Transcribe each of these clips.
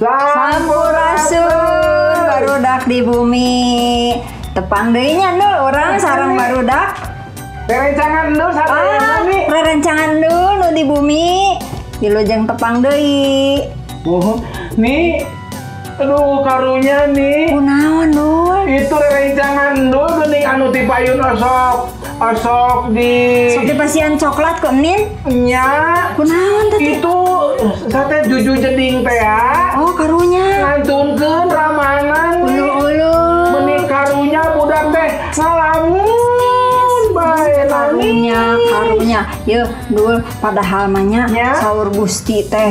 Sampurasun barudak di bumi. Tepang deui nya Ndul urang sareng barudak. Rerencangan Ndul sareng nih. Rerencangan Ndul nu di bumi. Dilujeng tepang deui. Nih. Aduh karunya nih. Kunaon Ndul? Itu rerencangan Ndul geuning anu ti payun osok di Sok dipasian coklat kok Nin? nya. Kunaon teh? Itu sate juju jeding teh ya. Oh karunya. Ngantunkeun ramanan. Ulu-ulu. Meuni karunya budak teh ngalamun bae karunya. Yeuh Ndul padahal mah nya saur Gusti teh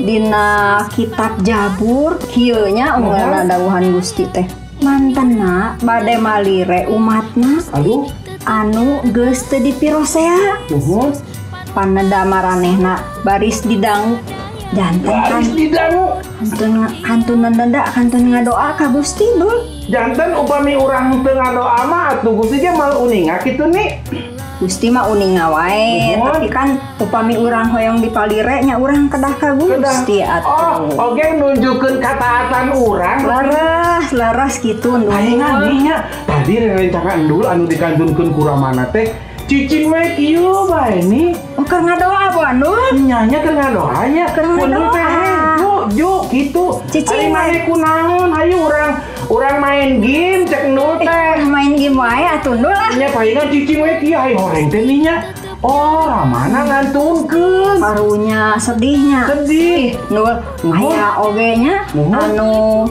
dina kitab Jabur kieu nya unggalna dawuhan Gusti teh. Mantena bade malire umatna. Aduh. Anu geus teu dipirosea. Paneda maranehna baris didangu. Janten kan Baris didangu. kantun nanda kantun ngadoa ka Gusti Ndul. Janten upami urang teu ngadoa mah atuh Gusti ge mal uninga kitu nih. Gusti mah uninga wae, tapi kan upami urang hoyong dipalire nya urang kedah ka Gusti atuh. Oh, oge nunjukeun kataatan urang. Laras kitu Ndul. Ayeuna nya tadi rerencangan Ndul anu dikantunkeun ku Ramana teh cicing we kieu bae nih. Oh, keur ngadoa apa Ndul? Nyanya keur ngadoanya. Ndul teh juk kitu. Cicing mah kunaon hayu urang main game cek Ndul teh. Main game wae atuh Ndul ah. Nya palingan cicing we kieu hayu horeng teh nih nya. Oh, Ramana ngantunkeun. Karunya sedihnya. Sedih. Ndul, aya oge nya anu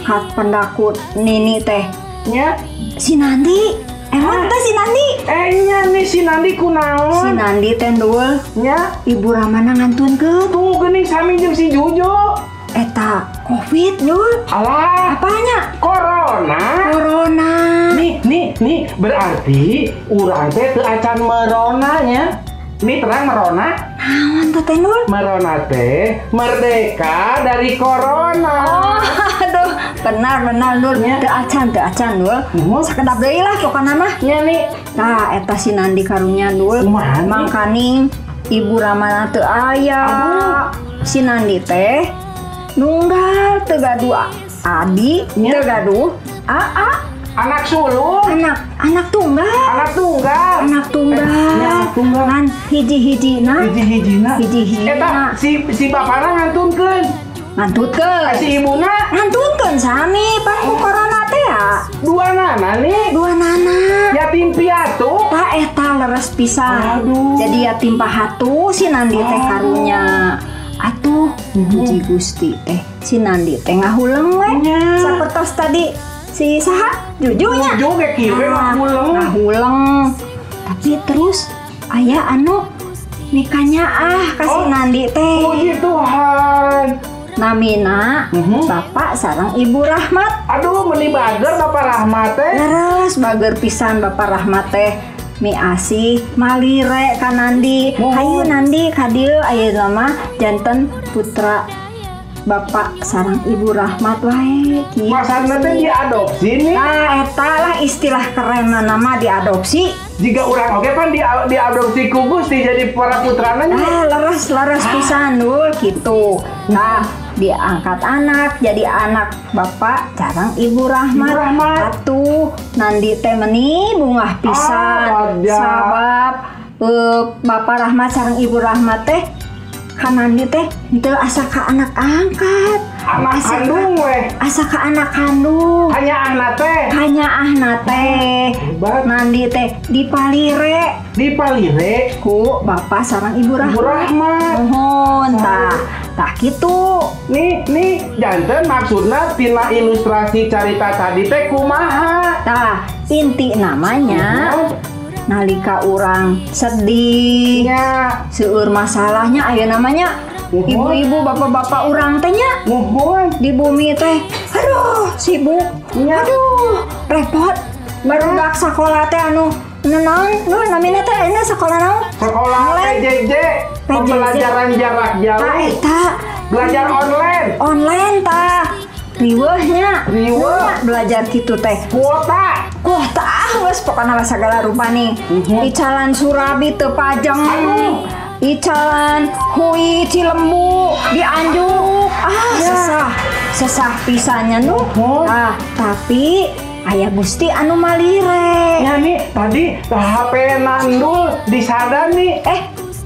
hak pendakut Nini teh. Nya Si Nandi. Emang teh si Nandi? nya nih si Nandi kunaon? Si Nandi teh Ndul. Nya Ibu Ramana ngantunkeun. tuh geuning sami jeung si Jujo. Eta Covid Ndul. Alah, Apanya? Corona. Nih, berarti urang teh teu acan merona nya. Nih terang merona. Naon teh Ndul? Merona teh merdeka dari corona. Oh, aduh, benar Ndul. Teu acan Ndul. Sakedap deui lah pokona mah. Nya nih. Nah, eta si Nandi karunya Ndul. Mangkaning Ibu Ramana teu aya. Si Nandi teh nunggal teu gaduh adi, teu gaduh aa. Anak sulung. Anak tunggal. Kan hiji-hijina. Eta si bapana ngantunkeun. Ngantutkeun. Si ibuna Ngantutkeun sami pan ku corona teh ya. dua nana. Yatim piatu. Ta eta leres pisan. Aduh. Jadi yatim pahatu si Nandi teh karunya. Atuh hiji Gusti teh si Nandi teh ngahuleng we. Sapertos tadi si saha jujunya. Juju ge kieu ngahuleng. Tapi terus aya anu nikahnya kasih Nandi teh. Puji Tuhan. Namina Bapak sareng Ibu Rahmat. Aduh meuni bager Bapak Rahmat teh. Leres bager pisan Bapak Rahmat teh. Mi asih malire ka Nandi. Hayu Nandi ka dieu ayeuna mah janten putra Bapak sareng Ibu Rahmat wae kieu. Masana teh diadopsi nih. Nah, eta lah istilah keren nama diadopsi. Jika urang oge pan diadopsi ku Gusti jadi para putrana nya. Leres pisan Ndul kitu. Nah, diangkat anak jadi anak Bapak sareng Ibu Rahmat. Atuh Nandi teh meuni bungah pisan. Sabab Bapak Rahmat sareng Ibu Rahmat teh kan Nandi teh teu asa ka anak angkat. Anak kandung weh. Asa ka anak kandung. Hanya anak teh. Nandi teh dipalire ku Bapak sareng Ibu Rahmat. Mohon tah kitu. Nih janten maksudna tina ilustrasi carita tadi teh kumaha? Tah inti namanya nalika urang sedih seueur masalahnya aya namanya ibu-ibu bapak-bapak urang teh nya di bumi teh aduh sibuk aduh repot barudak sakola teh anu naon namina teh ayeuna sakola naon sekolah PJJ pembelajaran jarak jauh eta belajar online tah riweuhnya belajar kitu teh kuota geus pokona segala rupa nih icalan Surabi teu pajeng icalan Hui Cilembu dianjuk Sesah pisannya nu. Tapi aya Gusti anu malire. Ya nih tadi HP Nandul disadar nih.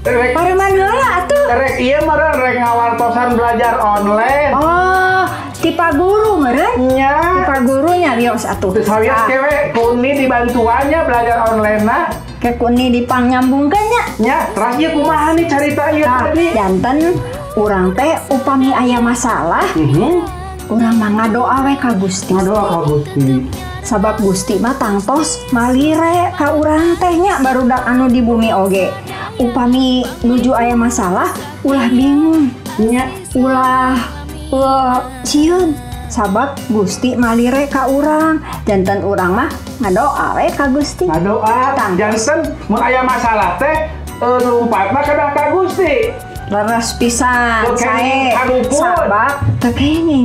Pareman heula atuh. Rek ieu meureun rek ngawartosan belajar online. Ti Pak Guru meureun? Nya. Ti Pak Gurunya wios atuh. Terus hawios kewe kuni dibantuannya belajar online na. Ke kuni dipangyambungkeunnya. Nya, terus ieu kumaha nih carita ieu tadi? Janten urang teh upami aya masalah, urang mah ngadoa we ka Gusti. Ngadoa ka Gusti. Sabab Gusti mah tangtos malire ka urang teh nya barudak anu di bumi oge. Upami nuju aya masalah, ulah bingung. Nya, ulah cieun. Sabab Gusti malire ka urang, janten urang mah ngadoa we ka Gusti. Ngadoa, janten mun aya masalah teh lumpatna kedah ka Gusti. Leres pisan sae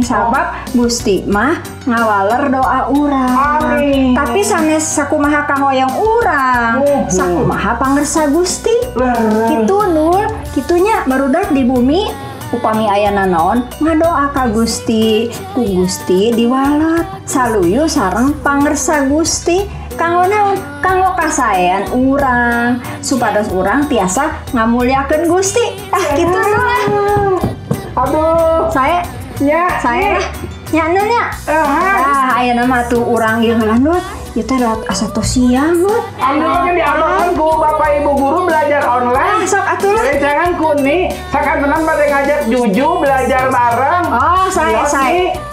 sabab Gusti mah ngawaler doa urang. Amin. Tapi sanes sakumaha kahoyong urang, sakumaha pangersa Gusti. Kitu Nur, kitunya barudak di bumi upami ayana naon ngadoa ka Gusti, ku Gusti diwalet saluyu sareng pangersa Gusti. Kanggo naon? Kanggo kasaean urang supados urang tiasa ngamulyakeun Gusti. Kitu lah. Aduh, Saya nya nya. Ayeuna mah tuh urang ieu heula Nur. Ieu teh asa tos siang Nur. Anu kan diamalkan ku Bapak Ibu guru belajar online. Sok atuh lah. Jangan kuni, sakantenan pada ngajak Juju belajar bareng.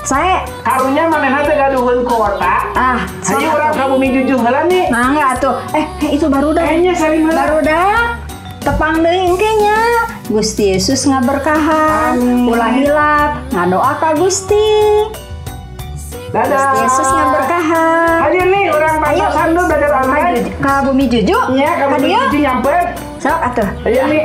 Saya karunya manehna teh gaduheun kuota. Hayu urang ka bumi Juju heula nih. Mangga atuh. Itu barudak. Nya salim heula. Barudak. Tepang deui engke nya. Gusti Yesus ngaberkahan. Ulah hilap ngadoa ka Gusti. Dadah. Gusti Yesus ngaberkahan. Hadir nih urang pantosan dulu belajar online. Ka bumi Juju. Nya ka bumi Juju nyamper. Sok atuh. Ayo nih.